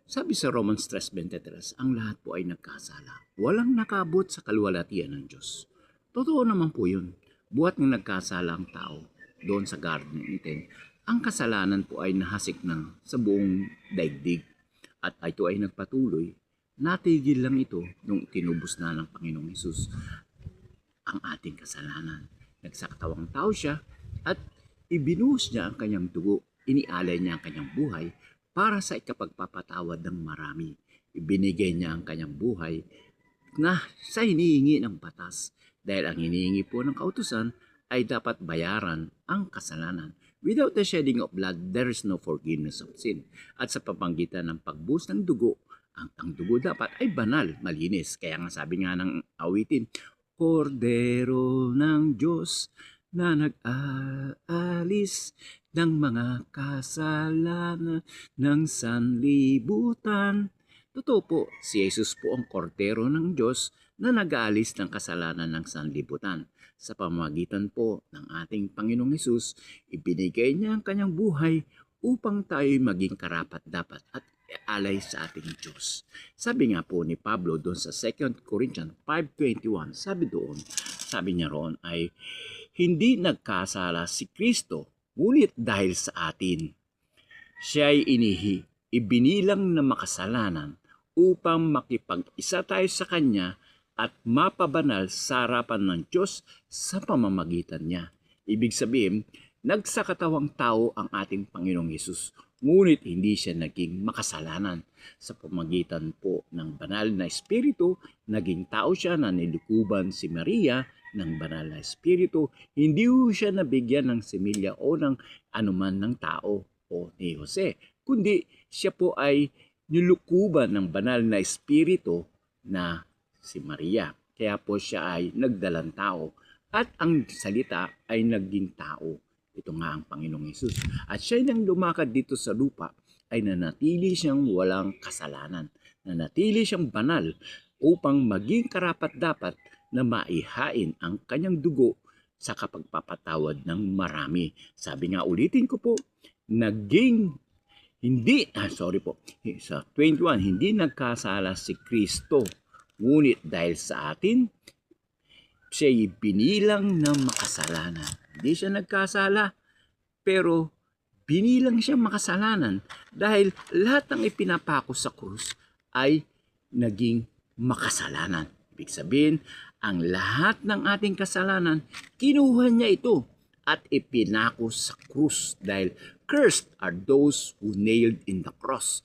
Sabi sa Romans 3:23, ang lahat po ay nagkasala. Walang nakabot sa kaluwalhatian ng Diyos. Totoo naman po yun. Buhat ng nagkasala ang tao doon sa Garden of Eden, ang kasalanan po ay nahasik ng sa buong daigdig. At ito ay nagpatuloy. Natigil lang ito nung tinubos na ng Panginoong Hesus ang ating kasalanan. Nagsakatawang tao siya at ibinuhos niya ang kanyang dugo. Inialay niya ang kanyang buhay para sa ikapagpapatawad ng marami. Ibinigay niya ang kanyang buhay na sa hinihingi ng batas. Dahil ang hinihingi po ng kautusan ay dapat bayaran ang kasalanan. Without the shedding of blood, there is no forgiveness of sin. At sa pamamagitan ng pagbuhos ng dugo, ang dugo dapat ay banal, malinis. Kaya nga sabi nga ng awitin, Kordero ng Diyos na nag-aalis ng mga kasalanan ng sanlibutan. Totoo po, si Jesus po ang kordero ng Diyos na nag-aalis ng kasalanan ng sanlibutan. Sa pamamagitan po ng ating Panginoong Hesus, ibinigay niya ang kanyang buhay upang tayo maging karapat-dapat at alay sa ating Diyos. Sabi nga po ni Pablo doon sa 2 Corinthians 5:21, sabi niya roon ay, hindi nagkasala si Kristo, ngunit dahil sa atin, siya ay ibinilang na makasalanan upang makipag-isa tayo sa Kanya at mapabanal sa harapan ng Diyos sa pamamagitan niya. Ibig sabihin, nagsakatawang tao ang ating Panginoong Hesus, ngunit hindi siya naging makasalanan. Sa pamamagitan po ng banal na Espiritu, naging tao siya na nilukuban si Maria ng banal na Espiritu. Hindi siya nabigyan ng similya o ng anuman ng tao o ni Jose, kundi siya po ay nilukuban ng banal na Espiritu na si Maria. Kaya po siya ay nagdalang tao at ang salita ay naging tao. Ito nga ang Panginoong Hesus. At siya nang lumakad dito sa lupa ay nanatili siyang walang kasalanan. Nanatili siyang banal upang maging karapat-dapat na maihain ang kanyang dugo sa kapagpapatawad ng marami. Sabi nga, ulitin ko po, sa 21, hindi nagkasala si Kristo, ngunit dahil sa atin, siya'y binilang na makasalanan. Hindi siya nagkasala, pero binilang siya makasalanan dahil lahat ng ipinapako sa krus ay naging makasalanan. Ibig sabihin, ang lahat ng ating kasalanan, kinuha niya ito at ipinako sa krus dahil cursed are those who nailed in the cross.